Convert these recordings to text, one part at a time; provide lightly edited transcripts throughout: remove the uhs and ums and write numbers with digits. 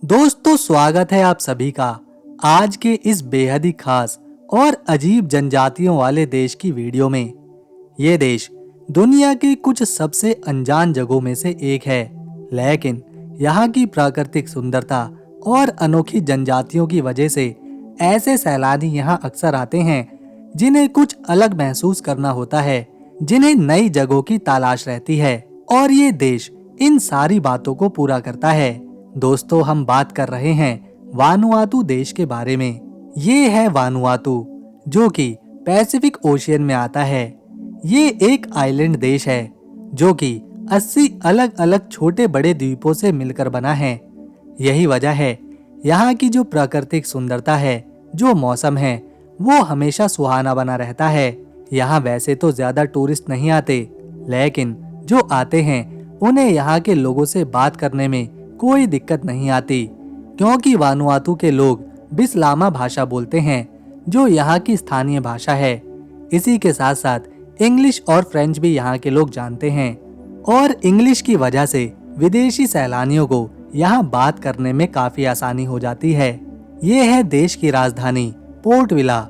दोस्तों, स्वागत है आप सभी का आज के इस बेहद ही खास और अजीब जनजातियों वाले देश की वीडियो में। ये देश दुनिया के कुछ सबसे अनजान जगहों में से एक है, लेकिन यहाँ की प्राकृतिक सुंदरता और अनोखी जनजातियों की वजह से ऐसे सैलानी यहाँ अक्सर आते हैं जिन्हें कुछ अलग महसूस करना होता है, जिन्हें नई जगहों की तलाश रहती है। और ये देश इन सारी बातों को पूरा करता है। दोस्तों, हम बात कर रहे हैं वानुआतू देश के बारे में। ये है वानुआतू, जो कि पैसिफिक ओशियन में आता है। ये एक आइलैंड देश है जो कि 80 अलग अलग छोटे बड़े द्वीपों से मिलकर बना है। यही वजह है यहाँ की जो प्राकृतिक सुंदरता है, जो मौसम है, वो हमेशा सुहाना बना रहता है। यहाँ वैसे तो ज्यादा टूरिस्ट नहीं आते, लेकिन जो आते हैं उन्हें यहाँ के लोगों से बात करने में कोई दिक्कत नहीं आती, क्योंकि वानुआतू के लोग बिस्लामा भाषा बोलते हैं, जो यहाँ की स्थानीय भाषा है। इसी के साथ साथ इंग्लिश और फ्रेंच भी यहाँ के लोग जानते हैं, और इंग्लिश की वजह से विदेशी सैलानियों को यहाँ बात करने में काफी आसानी हो जाती है। ये है देश की राजधानी पोर्ट विला,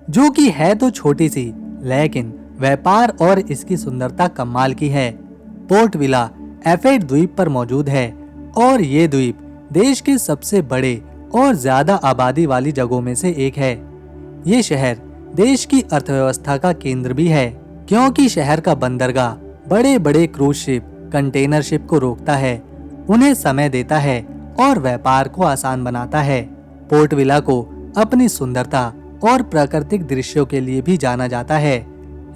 जो कि है तो छोटी सी, लेकिन व्यापार और इसकी सुंदरता कमाल की है। पोर्ट विला एफेड द्वीप पर मौजूद है, और ये द्वीप देश के सबसे बड़े और ज्यादा आबादी वाली जगहों में से एक है। ये शहर देश की अर्थव्यवस्था का केंद्र भी है, क्योंकि शहर का बंदरगाह बड़े बड़े क्रूज शिप, कंटेनर शिप को रोकता है, उन्हें समय देता है और व्यापार को आसान बनाता है। पोर्ट विला को अपनी सुंदरता और प्राकृतिक दृश्यों के लिए भी जाना जाता है।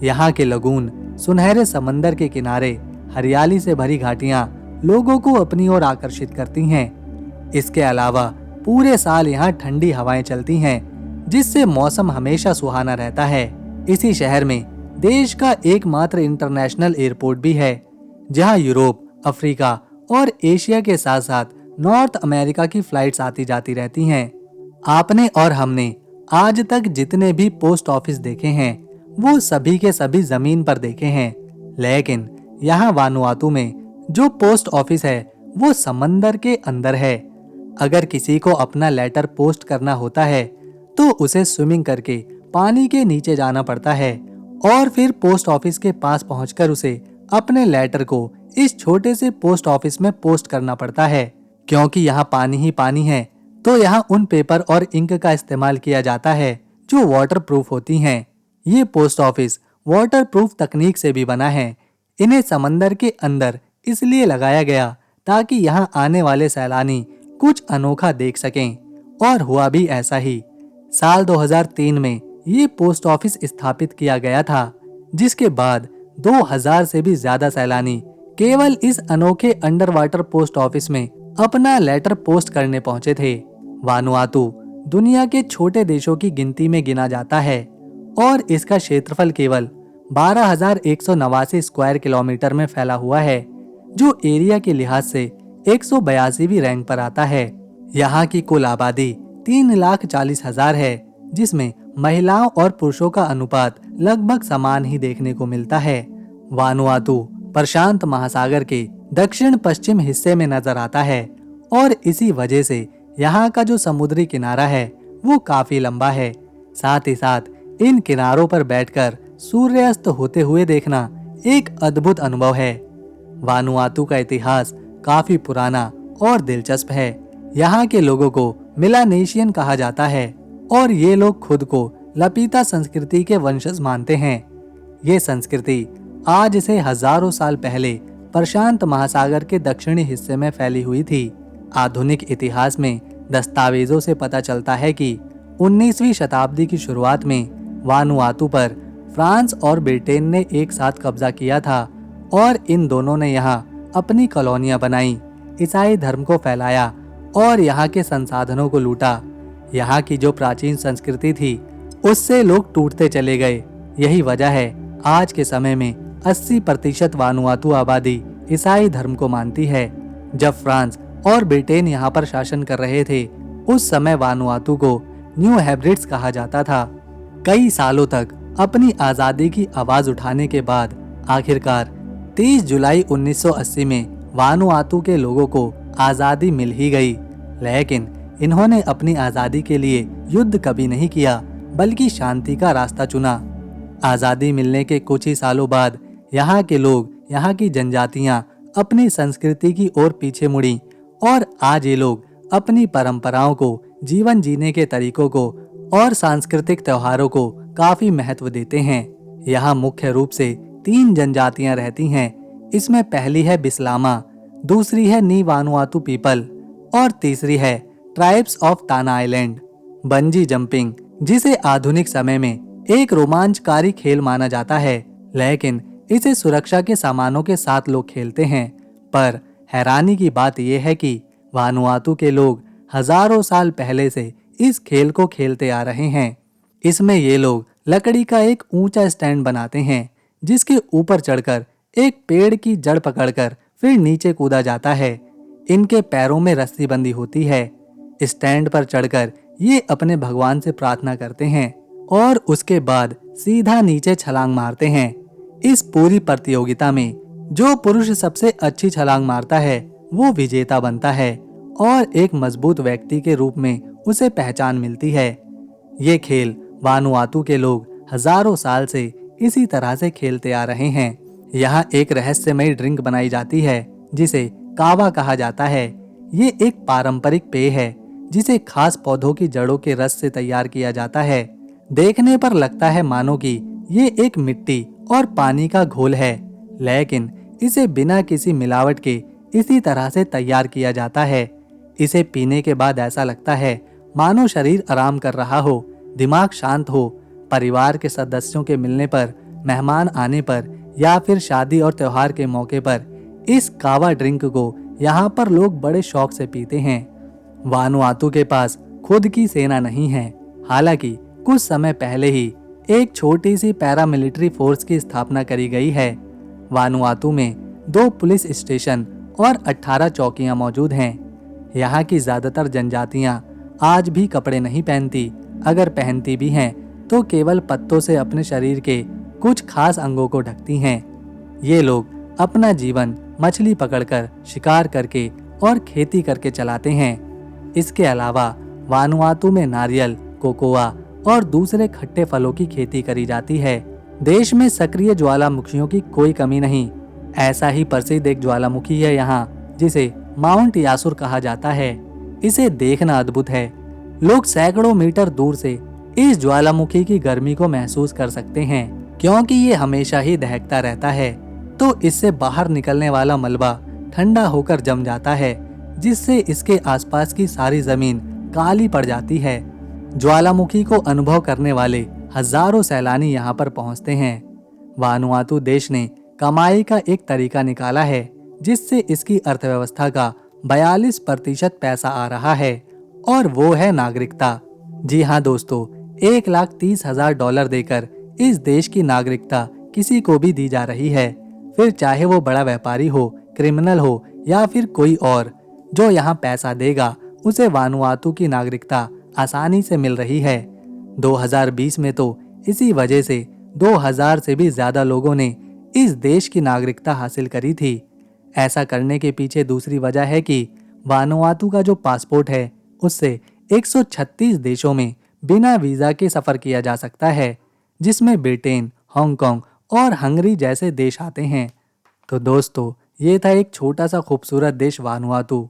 यहाँ के लगून, सुनहरे समंदर के किनारे, हरियाली से भरी घाटियां लोगों को अपनी ओर आकर्षित करती हैं। इसके अलावा पूरे साल यहाँ ठंडी हवाएं चलती हैं, जिससे मौसम हमेशा सुहाना रहता है। इसी शहर में देश का एकमात्र इंटरनेशनल एयरपोर्ट भी है, जहाँ यूरोप, अफ्रीका और एशिया के साथ साथ नॉर्थ अमेरिका की फ्लाइट्स आती जाती रहती हैं। आपने और हमने आज तक जितने भी पोस्ट ऑफिस देखे हैं, वो सभी के सभी जमीन पर देखे हैं, लेकिन यहाँ वानुआतू में जो पोस्ट ऑफिस है वो समंदर के अंदर है। अगर किसी को अपना लेटर पोस्ट करना होता है तो उसे स्विमिंग करके पानी के नीचे जाना पड़ता है, और फिर पोस्ट ऑफिस के पास पहुंचकर उसे अपने लेटर को इस छोटे से पोस्ट ऑफिस में पोस्ट करना पड़ता है। क्योंकि यहाँ पानी ही पानी है, तो यहाँ उन पेपर और इंक का इस्तेमाल किया जाता है जो वाटर प्रूफ होती हैं। ये पोस्ट ऑफिस वाटर प्रूफ तकनीक से भी बना है। इन्हें समंदर के अंदर इसलिए लगाया गया ताकि यहाँ आने वाले सैलानी कुछ अनोखा देख सकें, और हुआ भी ऐसा ही। साल 2003 में ये पोस्ट ऑफिस स्थापित किया गया था, जिसके बाद 2000 से भी ज्यादा सैलानी केवल इस अनोखे अंडर वाटर पोस्ट ऑफिस में अपना लेटर पोस्ट करने पहुंचे थे। वानुआतू दुनिया के छोटे देशों की गिनती में गिना जाता है, और इसका क्षेत्रफल केवल 12,189 स्क्वायर किलोमीटर में फैला हुआ है, जो एरिया के लिहाज से 182वीं रैंक पर आता है। यहाँ की कुल आबादी 3,40,000 है, जिसमें महिलाओं और पुरुषों का अनुपात लगभग समान ही देखने को मिलता है। वानुआतू प्रशांत महासागर के दक्षिण पश्चिम हिस्से में नजर आता है, और इसी वजह से यहाँ का जो समुद्री किनारा है वो काफी लंबा है। साथ ही साथ इन किनारों पर बैठकर सूर्यास्त होते हुए देखना एक अद्भुत अनुभव है। वानुआतू का इतिहास काफी पुराना और दिलचस्प है। यहाँ के लोगों को मिलानेशियन कहा जाता है, और ये लोग खुद को लपीता संस्कृति के वंशज मानते हैं। ये संस्कृति आज से हजारों साल पहले प्रशांत महासागर के दक्षिणी हिस्से में फैली हुई थी। आधुनिक इतिहास में दस्तावेजों से पता चलता है कि 19वीं शताब्दी की शुरुआत में वानुआतू पर फ्रांस और ब्रिटेन ने एक साथ कब्जा किया था, और इन दोनों ने यहाँ अपनी कॉलोनियां बनाई, ईसाई धर्म को फैलाया और यहाँ के संसाधनों को लूटा। यहाँ की जो प्राचीन संस्कृति थी उससे लोग टूटते चले गए। यही वजह है आज के समय में 80% वानुआतू आबादी ईसाई धर्म को मानती है। जब फ्रांस और ब्रिटेन यहाँ पर शासन कर रहे थे, उस समय वानुआतू को न्यू हेब्रिड्स कहा जाता था। कई सालों तक अपनी आजादी की आवाज उठाने के बाद आखिरकार 30 जुलाई 1980 में वानुआतू के लोगों को आजादी मिल ही गई। लेकिन इन्होंने अपनी आज़ादी के लिए युद्ध कभी नहीं किया, बल्कि शांति का रास्ता चुना। आज़ादी मिलने के कुछ ही सालों बाद यहाँ के लोग, यहाँ की जनजातियाँ अपनी संस्कृति की ओर पीछे मुड़ी और आज ये लोग अपनी परंपराओं को, जीवन जीने के तरीकों को और सांस्कृतिक त्योहारों को काफी महत्व देते हैं। यहाँ मुख्य रूप से 3 जनजातियां रहती हैं। इसमें पहली है बिस्लामा, दूसरी है नी वानुआतू पीपल और तीसरी है ट्राइब्स ऑफ ताना आइलैंड। बंजी जंपिंग, जिसे आधुनिक समय में एक रोमांचकारी खेल माना जाता है, लेकिन इसे सुरक्षा के सामानों के साथ लोग खेलते हैं। पर हैरानी की बात यह है कि वानुआतू के लोग हजारों साल पहले से इस खेल को खेलते आ रहे हैं। इसमें ये लोग लकड़ी का एक ऊंचा स्टैंड बनाते हैं, जिसके ऊपर चढ़कर एक पेड़ की जड़ पकड़कर फिर नीचे कूदा जाता है। इनके पैरों में रस्सी बंधी होती है। स्टैंड पर चढ़कर ये अपने भगवान से प्रार्थना करते हैं और उसके बाद सीधा नीचे छलांग मारते हैं। इस पूरी प्रतियोगिता में जो पुरुष सबसे अच्छी छलांग मारता है वो विजेता बनता है और एक मजबूत व्यक्ति के रूप में उसे पहचान मिलती है। ये खेल वानुआतू के लोग हजारों साल से इसी तरह से खेलते आ रहे हैं। यहाँ एक रहस्यमयी ड्रिंक बनाई जाती है जिसे कावा कहा जाता है। ये एक पारंपरिक पेय है जिसे खास पौधों की जड़ों के रस से तैयार किया जाता है। देखने पर लगता है मानो कि ये एक मिट्टी और पानी का घोल है, लेकिन इसे बिना किसी मिलावट के इसी तरह से तैयार किया जाता है। इसे पीने के बाद ऐसा लगता है मानो शरीर आराम कर रहा हो, दिमाग शांत हो। परिवार के सदस्यों के मिलने पर, मेहमान आने पर या फिर शादी और त्योहार के मौके पर इस कावा ड्रिंक को यहाँ पर लोग बड़े शौक से पीते हैं। वानुआतू के पास खुद की सेना नहीं है। हालांकि कुछ समय पहले ही एक छोटी सी पैरामिलिट्री फोर्स की स्थापना करी गई है। वानुआतू में 2 पुलिस स्टेशन और 18 चौकियां मौजूद हैं। यहाँ की ज्यादातर जनजातियां आज भी कपड़े नहीं पहनती। अगर पहनती भी हैं तो केवल पत्तों से अपने शरीर के कुछ खास अंगों को ढकती हैं। ये लोग अपना जीवन मछली पकड़कर, शिकार करके और खेती करके चलाते हैं। इसके अलावा वानुआतू में नारियल, कोकोआ और दूसरे खट्टे फलों की खेती करी जाती है। देश में सक्रिय ज्वालामुखियों की कोई कमी नहीं। ऐसा ही प्रसिद्ध एक ज्वालामुखी है यहाँ, जिसे माउंट यासुर कहा जाता है। इसे देखना अद्भुत है। लोग सैकड़ों मीटर दूर से इस ज्वालामुखी की गर्मी को महसूस कर सकते हैं, क्योंकि ये हमेशा ही दहकता रहता है। तो इससे बाहर निकलने वाला मलबा ठंडा होकर जम जाता है, जिससे इसके आसपास की सारी जमीन काली पड़ जाती है। ज्वालामुखी को अनुभव करने वाले हजारों सैलानी यहाँ पर पहुँचते हैं। वानुआतू देश ने कमाई का एक तरीका निकाला है, जिससे इसकी अर्थव्यवस्था का 42% पैसा आ रहा है, और वो है नागरिकता। जी हाँ दोस्तों, $1,30,000 देकर इस देश की नागरिकता किसी को भी दी जा रही है, फिर चाहे वो बड़ा व्यापारी हो, क्रिमिनल हो या फिर कोई और। जो यहाँ पैसा देगा उसे वानुआतू की नागरिकता आसानी से मिल रही है। 2020 में तो इसी वजह से 2000 से भी ज्यादा लोगों ने इस देश की नागरिकता हासिल करी थी। ऐसा करने के पीछे दूसरी वजह है कि वानुआतू का जो पासपोर्ट है उससे 136 देशों में बिना वीजा के सफर किया जा सकता है, जिसमें ब्रिटेन, हांगकांग और हंगरी जैसे देश आते हैं। तो दोस्तों, ये था एक छोटा सा खूबसूरत देश वानुआतू।